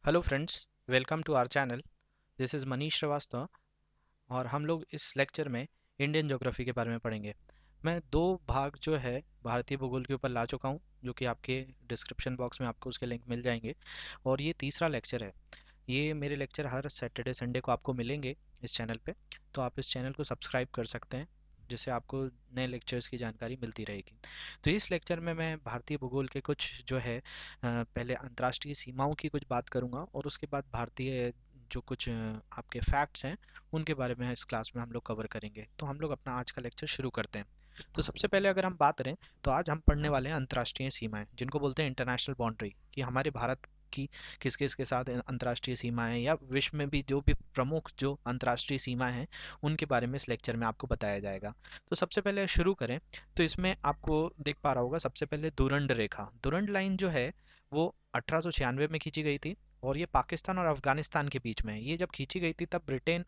Hello friends, welcome to our channel. This is Manish Shrivastava और हम लोग इस लेक्चर में इंडियन ज्योग्राफी के बारे में पढ़ेंगे। मैं दो भाग जो है भारतीय भूगोल के ऊपर ला चुका हूँ, जो कि आपके डिस्क्रिप्शन बॉक्स में आपको उसके लिंक मिल जाएंगे। और ये तीसरा लेक्चर है। ये मेरे लेक्चर हर सैटरडे संडे को आपको मिलेंगे इस चैनल पे। तो आप इस चैनल को सब्सक्राइब कर सकते हैं, जिससे आपको नए लेक्चर्स की जानकारी मिलती रहेगी। तो इस लेक्चर में मैं भारतीय भूगोल के कुछ जो है पहले अंतर्राष्ट्रीय सीमाओं की कुछ बात करूंगा, और उसके बाद भारतीय जो कुछ आपके फैक्ट्स हैं उनके बारे में इस क्लास में हम लोग कवर करेंगे। तो हम लोग अपना आज का लेक्चर शुरू करते हैं। तो सबसे पहले अगर हम बात करें, तो आज हम पढ़ने वाले हैं अंतर्राष्ट्रीय सीमाएं, जिनको बोलते हैं इंटरनेशनल बाउंड्री, कि हमारे भारत की किस किस के साथ अंतर्राष्ट्रीय सीमाएं, या विश्व में भी जो भी प्रमुख जो अंतर्राष्ट्रीय सीमाएं हैं उनके बारे में इस लेक्चर में आपको बताया जाएगा। तो सबसे पहले शुरू करें, तो इसमें आपको देख पा रहा होगा सबसे पहले दुरंड रेखा, दुरंड लाइन जो है वो 1896 में खींची गई थी, और ये पाकिस्तान और अफगानिस्तान के बीच में है। ये जब खींची गई थी तब ब्रिटेन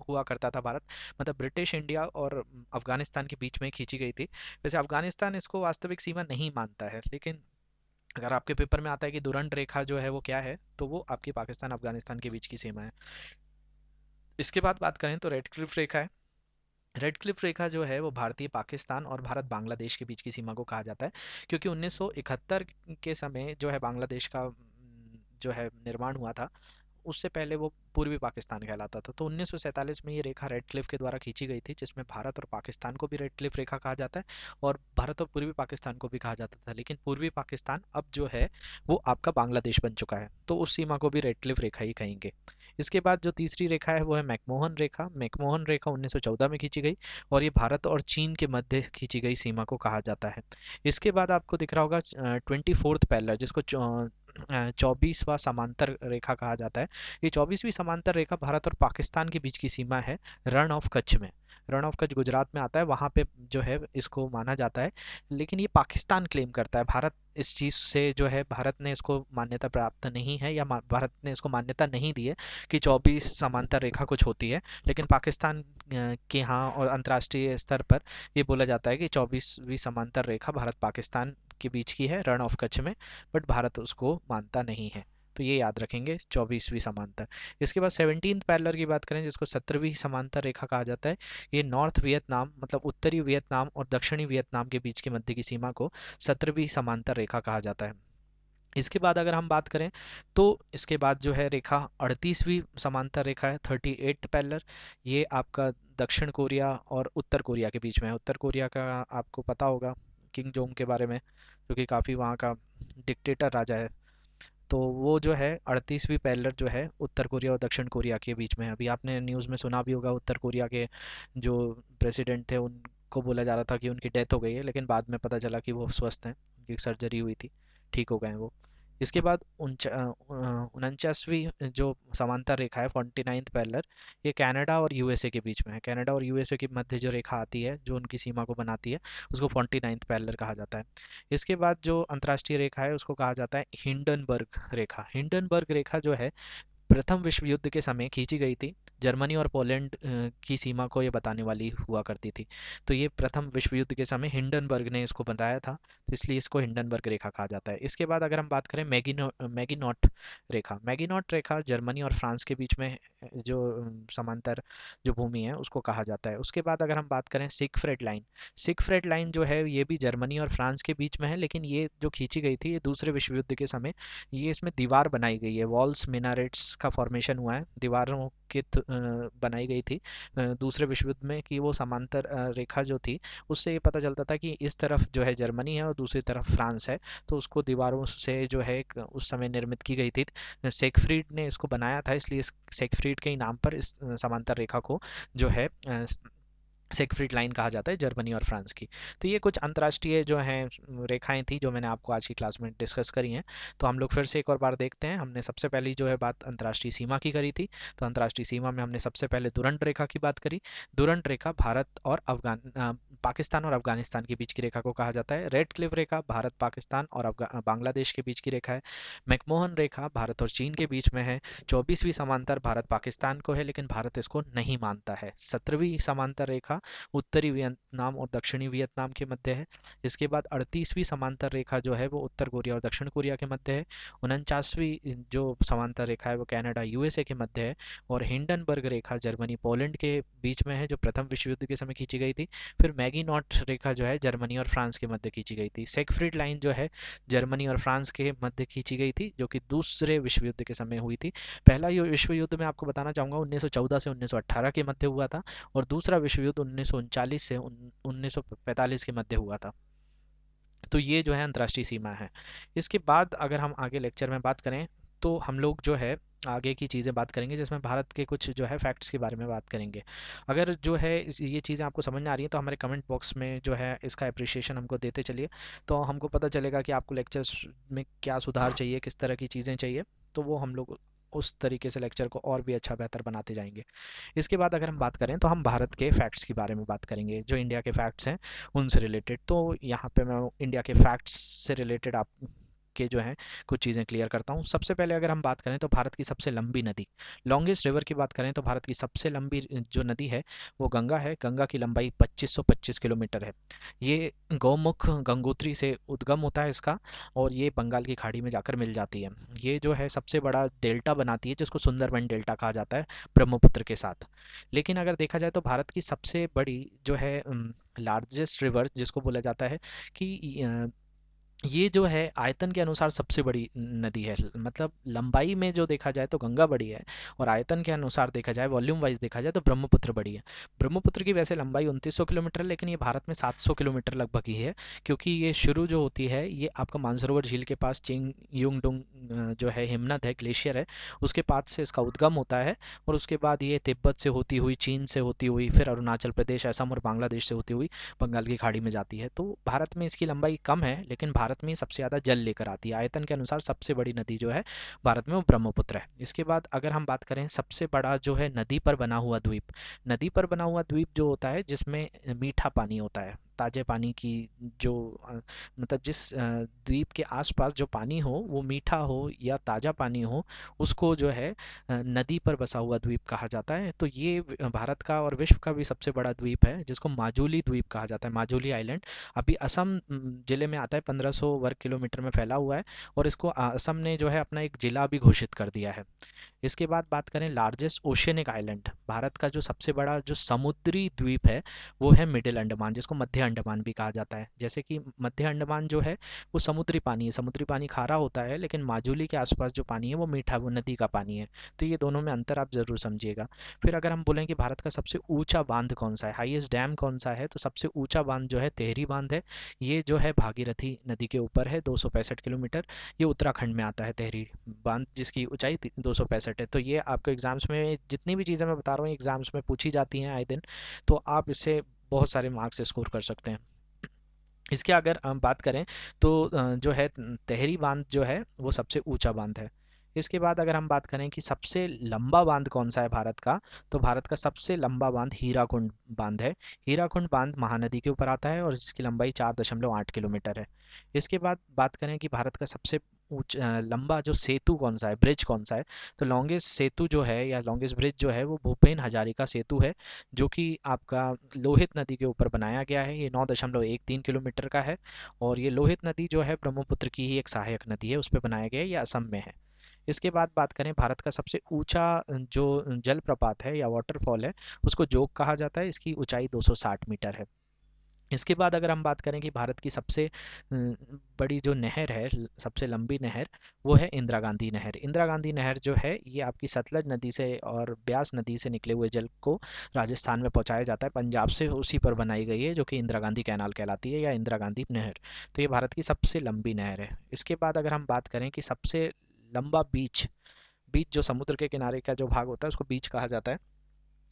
हुआ करता था भारत, मतलब ब्रिटिश इंडिया और अफगानिस्तान के बीच में खींची गई थी। वैसे अफगानिस्तान इसको वास्तविक सीमा नहीं मानता है, लेकिन अगर आपके पेपर में आता है कि दुरंड रेखा जो है वो क्या है, तो वो आपकी पाकिस्तान अफगानिस्तान के बीच की सीमा है। इसके बाद बात करें तो रेड क्लिफ रेखा है। रेड क्लिफ रेखा जो है वो भारतीय पाकिस्तान और भारत बांग्लादेश के बीच की सीमा को कहा जाता है, क्योंकि 1971 के समय जो है बांग्लादेश का जो है निर्माण हुआ था। उससे पहले वो पूर्वी पाकिस्तान कहलाता था। तो 1947 में ये रेखा रेड क्लिफ के द्वारा खींची गई थी, जिसमें भारत और पाकिस्तान को भी रेड क्लिफ रेखा कहा जाता है, और भारत और पूर्वी पाकिस्तान को भी कहा जाता था। लेकिन पूर्वी पाकिस्तान अब जो है वो आपका बांग्लादेश बन चुका है, तो उस सीमा को भी रेड क्लिफ रेखा ही कहेंगे। इसके बाद जो तीसरी रेखा है वो है मैकमोहन रेखा। मैकमोहन रेखा 1914 में खींची गई, और ये भारत और चीन के मध्य खींची गई सीमा को कहा जाता है। इसके बाद आपको दिख रहा होगा 24th पैरेलल, जिसको 24वां समांतर रेखा कहा जाता है। ये 24वीं समांतर रेखा भारत और पाकिस्तान के बीच की सीमा है, रण ऑफ कच्छ में। रण ऑफ कच्छ गुजरात में आता है, वहाँ पे जो है इसको माना जाता है। लेकिन ये पाकिस्तान क्लेम करता है, भारत इस चीज़ से जो है भारत ने इसको मान्यता प्राप्त नहीं है, या भारत ने इसको मान्यता नहीं दी है कि 24 समांतर रेखा कुछ होती है। लेकिन पाकिस्तान के यहाँ और अंतर्राष्ट्रीय स्तर पर ये बोला जाता है कि 24वीं समांतर रेखा भारत पाकिस्तान के बीच की है, रण ऑफ कच्छ में। बट भारत उसको मानता नहीं है। तो ये याद रखेंगे 24वीं समांतर। इसके बाद 17th पैरेलल की बात करें, जिसको 17वीं समांतर रेखा कहा जाता है। ये नॉर्थ वियतनाम, मतलब उत्तरी वियतनाम और दक्षिणी वियतनाम के बीच के मध्य की सीमा को 17वीं समांतर रेखा कहा जाता है। इसके बाद अगर हम बात करें, तो इसके बाद जो है रेखा 38वीं समांतर रेखा है, 38th पैरेलल। ये आपका दक्षिण कोरिया और उत्तर कोरिया के बीच में है। उत्तर कोरिया का आपको पता होगा किंग जोंग के बारे में, जो कि काफ़ी वहाँ का डिक्टेटर राजा है। तो वो जो है 38वीं पैरेलल जो है उत्तर कोरिया और दक्षिण कोरिया के बीच में है। अभी आपने न्यूज़ में सुना भी होगा, उत्तर कोरिया के जो प्रेसिडेंट थे उनको बोला जा रहा था कि उनकी डेथ हो गई है, लेकिन बाद में पता चला कि वो स्वस्थ हैं, उनकी सर्जरी हुई थी, ठीक हो गए हैं वो। इसके बाद 49वीं जो समांतर रेखा है, 49th पैरेलल, ये कनाडा और यूएसए के बीच में है। कनाडा और यूएसए के मध्य जो रेखा आती है, जो उनकी सीमा को बनाती है, उसको 49th पैरेलल कहा जाता है। इसके बाद जो अंतर्राष्ट्रीय रेखा है उसको कहा जाता है हिंडनबर्ग रेखा। हिंडनबर्ग रेखा जो है प्रथम विश्व युद्ध के समय खींची गई थी। जर्मनी और पोलैंड की सीमा को ये बताने वाली हुआ करती थी। तो ये प्रथम विश्व युद्ध के समय हिंडनबर्ग ने इसको बताया था, तो इसलिए इसको हिंडनबर्ग रेखा कहा जाता है। इसके बाद अगर हम बात करें मैगिनॉट रेखा, मैगिनॉट रेखा जर्मनी और फ्रांस के बीच में जो समांतर जो भूमि है उसको कहा जाता है। उसके बाद अगर हम बात करें सिगफ्रेड लाइन, सिगफ्रेड लाइन जो है ये भी जर्मनी और फ्रांस के बीच में है, लेकिन ये जो खींची गई थी ये दूसरे विश्व युद्ध के समय, ये इसमें दीवार बनाई गई है, वॉल्स मिनारेट्स का फॉर्मेशन हुआ है, दीवारों की बनाई गई थी दूसरे विश्व युद्ध में, कि वो समांतर रेखा जो थी उससे ये पता चलता था कि इस तरफ जो है जर्मनी है और दूसरी तरफ फ्रांस है। तो उसको दीवारों से जो है उस समय निर्मित की गई थी। सेगफ्रीड ने इसको बनाया था, इसलिए इस सेगफ्रीड के ही नाम पर इस समांतर रेखा को जो है सेगफ्रीड लाइन कहा जाता है, जर्मनी और फ्रांस की। तो ये कुछ अंतर्राष्ट्रीय जो हैं रेखाएं थी जो मैंने आपको आज की क्लास में डिस्कस करी हैं। तो हम लोग फिर से एक और बार देखते हैं। हमने सबसे पहली जो है बात अंतर्राष्ट्रीय सीमा की करी थी। तो अंतर्राष्ट्रीय सीमा में हमने सबसे पहले दुरंट रेखा की बात करी। दुरंट रेखा भारत और पाकिस्तान और अफगानिस्तान के बीच की रेखा को कहा जाता है। रेड क्लिफ रेखा भारत पाकिस्तान और बांग्लादेश के बीच की रेखा है। मैकमोहन रेखा भारत और चीन के बीच में है। 24वीं समांतर भारत पाकिस्तान को है, लेकिन भारत इसको नहीं मानता है। 17वीं समांतर रेखा उत्तरी वियतनाम और दक्षिणी वियतनाम के मध्य है। इसके बाद 38वीं समांतर रेखा जो है वो उत्तर कोरिया और दक्षिण कोरिया के मध्य है। 49वीं जो समांतर रेखा है वो कनाडा यूएसए के मध्य है। और हिंडनबर्ग रेखा जर्मनी पोलैंड के बीच में है, जो प्रथम विश्व युद्ध के समय खींची गई थी। फिर मैगी नॉट रेखा जो है जर्मनी और फ्रांस के मध्य खींची गई थी। सेगफ्रीड लाइन जो है जर्मनी और फ्रांस के मध्य खींची गई थी, जो कि दूसरे विश्व युद्ध के समय हुई थी। पहला विश्व युद्ध मैं आपको बताना चाहूँगा 1914 से 1918 के मध्य हुआ था, और दूसरा विश्व युद्ध 1939 से 1945 के मध्य हुआ था। तो ये जो है अंतर्राष्ट्रीय सीमा है। इसके बाद अगर हम आगे लेक्चर में बात करें तो हम लोग जो है आगे की चीज़ें बात करेंगे, जिसमें भारत के कुछ जो है फैक्ट्स के बारे में बात करेंगे। अगर जो है ये चीज़ें आपको समझ में आ रही हैं तो हमारे कमेंट बॉक्स में जो है इसका अप्रिशिएशन हमको देते चलिए, तो हमको पता चलेगा कि आपको लेक्चर्स में क्या सुधार चाहिए, किस तरह की चीज़ें चाहिए, तो वो हम लोग उस तरीके से लेक्चर को और भी अच्छा बेहतर बनाते जाएंगे। इसके बाद अगर हम बात करें तो हम भारत के फैक्ट्स के बारे में बात करेंगे, जो इंडिया के फैक्ट्स हैं उनसे रिलेटेड। तो यहाँ पे मैं इंडिया के फैक्ट्स से रिलेटेड आप के जो हैं कुछ चीज़ें क्लियर करता हूँ। सबसे पहले अगर हम बात करें तो भारत की सबसे लंबी नदी, लॉन्गेस्ट रिवर की बात करें तो भारत की सबसे लंबी जो नदी है वो गंगा है। गंगा की लंबाई 2525 किलोमीटर है। ये गौमुख गंगोत्री से उद्गम होता है इसका, और ये बंगाल की खाड़ी में जाकर मिल जाती है। ये जो है सबसे बड़ा डेल्टा बनाती है, जिसको सुंदरबन डेल्टा कहा जाता है ब्रह्मपुत्र के साथ। लेकिन अगर देखा जाए तो भारत की सबसे बड़ी जो है लार्जेस्ट रिवर जिसको बोला जाता है कि ये जो है आयतन के अनुसार सबसे बड़ी नदी है। मतलब लंबाई में जो देखा जाए तो गंगा बड़ी है, और आयतन के अनुसार देखा जाए, वॉल्यूम वाइज देखा जाए तो ब्रह्मपुत्र बड़ी है। ब्रह्मपुत्र की वैसे लंबाई 2900 किलोमीटर है, लेकिन ये भारत में 700 किलोमीटर लगभग ही है, क्योंकि ये शुरू जो होती है ये आपका मानसरोवर झील के पास चिंग युंगडुंग जो है हिमनद है, ग्लेशियर है, उसके पास से इसका उद्गम होता है। और उसके बाद ये तिब्बत से होती हुई, चीन से होती हुई, फिर अरुणाचल प्रदेश, असम और बांग्लादेश से होती हुई बंगाल की खाड़ी में जाती है। तो भारत में इसकी लंबाई कम है, लेकिन भारत में सबसे ज़्यादा जल लेकर आती है। आयतन के अनुसार सबसे बड़ी नदी जो है भारत में वो ब्रह्मपुत्र है। इसके बाद अगर हम बात करें सबसे बड़ा जो है नदी पर बना हुआ द्वीप, नदी पर बना हुआ द्वीप जो होता है जिसमें मीठा पानी होता है, ताजे पानी की जो मतलब जिस द्वीप के आसपास जो पानी हो वो मीठा हो या ताज़ा पानी हो, उसको जो है नदी पर बसा हुआ द्वीप कहा जाता है। तो ये भारत का और विश्व का भी सबसे बड़ा द्वीप है, जिसको माजुली द्वीप कहा जाता है, माजुली आइलैंड। अभी असम जिले में आता है, 1500 वर्ग किलोमीटर में फैला हुआ है, और इसको असम ने जो है अपना एक जिला भी घोषित कर दिया है। इसके बाद बात करें लार्जेस्ट ओशियनिक आइलैंड, भारत का जो सबसे बड़ा जो समुद्री द्वीप है वो है मिडिल अंडमान, जिसको मध्य अंडमान भी कहा जाता है। जैसे कि मध्य अंडमान जो है वो समुद्री पानी है, समुद्री पानी खारा होता है, लेकिन माजुली के आसपास जो पानी है वो मीठा, वो नदी का पानी है। तो ये दोनों में अंतर आप ज़रूर समझिएगा। फिर अगर हम बोलें कि भारत का सबसे ऊंचा बांध कौन सा है, हाईएस्ट डैम कौन सा है, तो सबसे ऊंचा बांध जो है तेहरी बांध है। ये जो है भागीरथी नदी के ऊपर है, 265 किलोमीटर। ये उत्तराखंड में आता है तेहरी बांध, जिसकी ऊंचाई 265 है। तो ये आपको एग्जाम्स में जितनी भी चीज़ें मैं बता रहा हूँ एग्जाम्स में पूछी जाती हैं आए दिन, तो आप इससे बहुत सारे मार्क्स स्कोर कर सकते हैं। इसके अगर हम बात करें तो जो है तेहरी बांध जो है वो सबसे ऊंचा बांध है। इसके बाद अगर हम बात करें कि सबसे लंबा बांध कौन सा है भारत का, तो भारत का सबसे लंबा बांध हीराकुंड बांध है। हीराकुंड बांध महानदी के ऊपर आता है और जिसकी लंबाई 4.8 किलोमीटर है। इसके बाद बात करें कि भारत का सबसे लंबा जो सेतु कौन सा है, ब्रिज कौन सा है, तो लॉन्गेस्ट सेतु जो है या लॉन्गेस्ट ब्रिज जो है वो भूपेन हजारिका सेतु है, जो कि आपका लोहित नदी के ऊपर बनाया गया है। ये 9.13 किलोमीटर का है, और ये लोहित नदी जो है ब्रह्मपुत्र की ही एक सहायक नदी है, उस पर बनाया गया है, ये असम में है। इसके बाद बात करें भारत का सबसे ऊंचा जो जलप्रपात है या वाटरफॉल है, उसको जोग कहा जाता है, इसकी ऊंचाई 260 मीटर है। इसके बाद अगर हम बात करें कि भारत की सबसे बड़ी जो नहर है, सबसे लंबी नहर, वो है इंदिरा गांधी नहर। इंदिरा गांधी नहर जो है ये आपकी सतलज नदी से और ब्यास नदी से निकले हुए जल को राजस्थान में पहुंचाया जाता है, पंजाब से उसी पर बनाई गई है, जो कि इंदिरा गांधी कैनाल कहलाती है या इंदिरा गांधी नहर। तो ये भारत की सबसे लंबी नहर है। इसके बाद अगर हम बात करें कि सबसे लंबा बीच, बीच जो समुद्र के किनारे का जो भाग होता है उसको बीच कहा जाता है,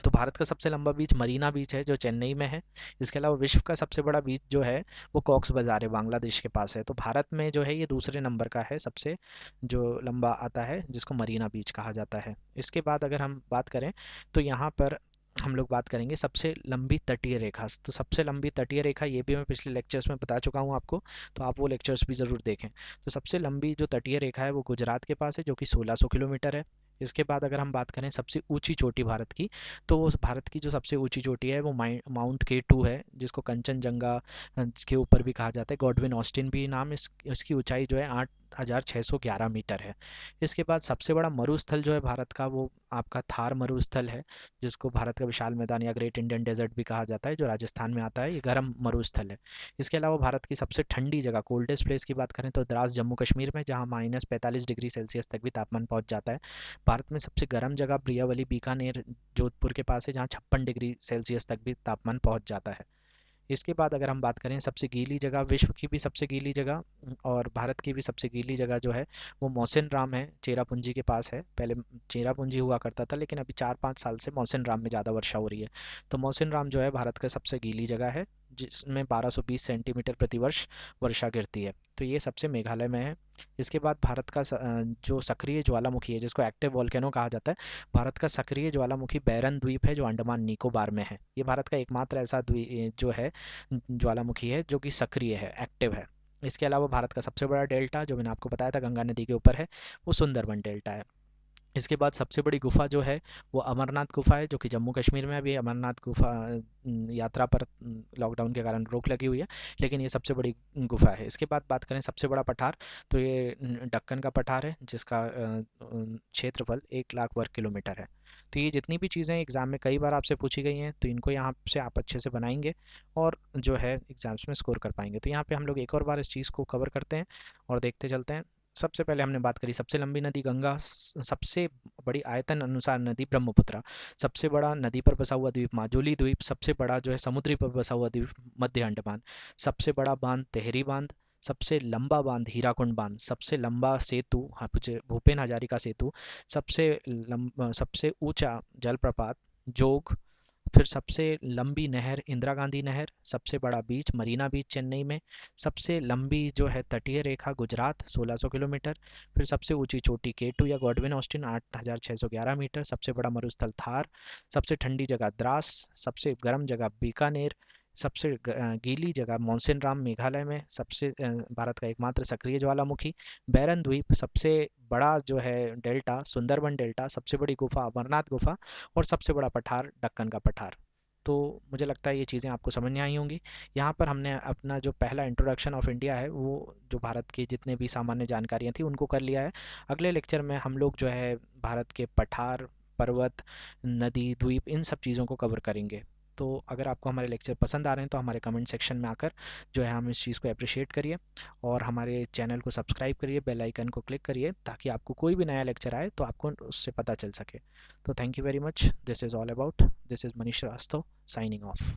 तो भारत का सबसे लंबा बीच मरीना बीच है, जो चेन्नई में है। इसके अलावा विश्व का सबसे बड़ा बीच जो है वो कॉक्स बाजार है, बांग्लादेश के पास है। तो भारत में जो है ये दूसरे नंबर का है, सबसे जो लंबा आता है, जिसको मरीना बीच कहा जाता है। इसके बाद अगर हम बात करें तो यहाँ पर हम लोग बात करेंगे सबसे लंबी तटीय रेखा। तो सबसे लंबी तटीय रेखा ये भी मैं पिछले लेक्चर्स में बता चुका हूँ आपको, तो आप वो लेक्चर्स भी ज़रूर देखें। तो सबसे लंबी जो तटीय रेखा है वो गुजरात के पास है, जो कि 1600 किलोमीटर है। इसके बाद अगर हम बात करें सबसे ऊंची चोटी भारत की, तो वो भारत की जो सबसे ऊंची चोटी है वो माउंट K2 है, जिसको कंचनजंगा के ऊपर भी कहा जाता है। गॉडविन ऑस्टिन भी नाम इसकी ऊंचाई जो है 8,611 मीटर है। इसके बाद सबसे बड़ा मरुस्थल जो है भारत का, वो आपका थार मरुस्थल है, जिसको भारत का विशाल मैदान या ग्रेट इंडियन डेजर्ट भी कहा जाता है, जो राजस्थान में आता है। ये गर्म मरुस्थल है। इसके अलावा भारत की सबसे ठंडी जगह, कोल्डेस्ट प्लेस की बात करें तो द्रास जम्मू कश्मीर में, जहाँ -45 डिग्री सेल्सियस तक भी तापमान पहुंच जाता है। भारत में सबसे गर्म जगह ब्रियावली बीकानेर जोधपुर के पास है, जहाँ 56 डिग्री सेल्सियस तक भी तापमान पहुंच जाता है। इसके बाद अगर हम बात करें सबसे गीली जगह, विश्व की भी सबसे गीली जगह और भारत की भी सबसे गीली जगह जो है वो मौसिन राम है, चेरापूंजी के पास है। पहले चेरापूंजी हुआ करता था, लेकिन अभी 4-5 साल से मौसिन राम में ज़्यादा वर्षा हो रही है। तो मौसिन राम जो है भारत का सबसे गीली जगह है, जिसमें 1220 सेंटीमीटर प्रति वर्ष वर्षा गिरती है। तो ये सबसे मेघालय में है। इसके बाद भारत का जो सक्रिय ज्वालामुखी है, जिसको एक्टिव वॉल्केनो कहा जाता है, भारत का सक्रिय ज्वालामुखी बैरन द्वीप है, जो अंडमान निकोबार में है। ये भारत का एकमात्र ऐसा द्वीप जो है ज्वालामुखी है जो कि सक्रिय है, एक्टिव है। इसके अलावा भारत का सबसे बड़ा डेल्टा, जो मैंने आपको बताया था गंगा नदी के ऊपर है, वो सुंदरबन डेल्टा है। इसके बाद सबसे बड़ी गुफा जो है वो अमरनाथ गुफा है, जो कि जम्मू कश्मीर में। अभी अमरनाथ गुफा यात्रा पर लॉकडाउन के कारण रोक लगी हुई है, लेकिन ये सबसे बड़ी गुफा है। इसके बाद बात करें सबसे बड़ा पठार, तो ये दक्कन का पठार है, जिसका क्षेत्रफल 1 लाख वर्ग किलोमीटर है। तो ये जितनी भी चीज़ें एग्ज़ाम में कई बार आपसे पूछी गई हैं, तो इनको यहाँ से आप अच्छे से बनाएंगे और जो है एग्ज़ाम्स में स्कोर कर पाएंगे। तो यहाँ पे हम लोग एक और बार इस चीज़ को कवर करते हैं और देखते चलते हैं। सबसे पहले हमने बात करी सबसे लंबी नदी गंगा, सबसे बड़ी आयतन अनुसार नदी ब्रह्मपुत्र, सबसे बड़ा नदी पर बसा हुआ द्वीप माजुली द्वीप, सबसे बड़ा जो है समुद्री पर बसा हुआ द्वीप मध्य अंडमान, सबसे बड़ा बांध तेहरी बांध, सबसे लंबा बांध हीराकुंड बांध, सबसे लंबा सेतु भूपेन हजारिका सेतु, सबसे ऊंचा जलप्रपात जोग, फिर सबसे लंबी नहर इंदिरा गांधी नहर, सबसे बड़ा बीच मरीना बीच चेन्नई में, सबसे लंबी जो है तटीय रेखा गुजरात 1600 किलोमीटर, फिर सबसे ऊंची चोटी K2 या गॉडविन ऑस्टिन 8,611 मीटर, सबसे बड़ा मरुस्थल थार, सबसे ठंडी जगह द्रास, सबसे गर्म जगह बीकानेर, सबसे गीली जगह मौसिन राम मेघालय में, सबसे भारत का एकमात्र सक्रिय ज्वालामुखी बैरन द्वीप, सबसे बड़ा जो है डेल्टा सुंदरबन डेल्टा, सबसे बड़ी गुफा अमरनाथ गुफा और सबसे बड़ा पठार दक्कन का पठार। तो मुझे लगता है ये चीज़ें आपको समझ में आई होंगी। यहाँ पर हमने अपना जो पहला इंट्रोडक्शन ऑफ इंडिया है, वो जो भारत की जितने भी सामान्य जानकारियाँ थी उनको कर लिया है। अगले लेक्चर में हम लोग जो है भारत के पठार, पर्वत, नदी, द्वीप, इन सब चीज़ों को कवर करेंगे। तो अगर आपको हमारे लेक्चर पसंद आ रहे हैं तो हमारे कमेंट सेक्शन में आकर जो है हम इस चीज़ को अप्रिशिएट करिए और हमारे चैनल को सब्सक्राइब करिए, बेल आइकन को क्लिक करिए, ताकि आपको कोई भी नया लेक्चर आए तो आपको उससे पता चल सके। तो thank you very much, this is all about, this is Manish Shrivastava signing of.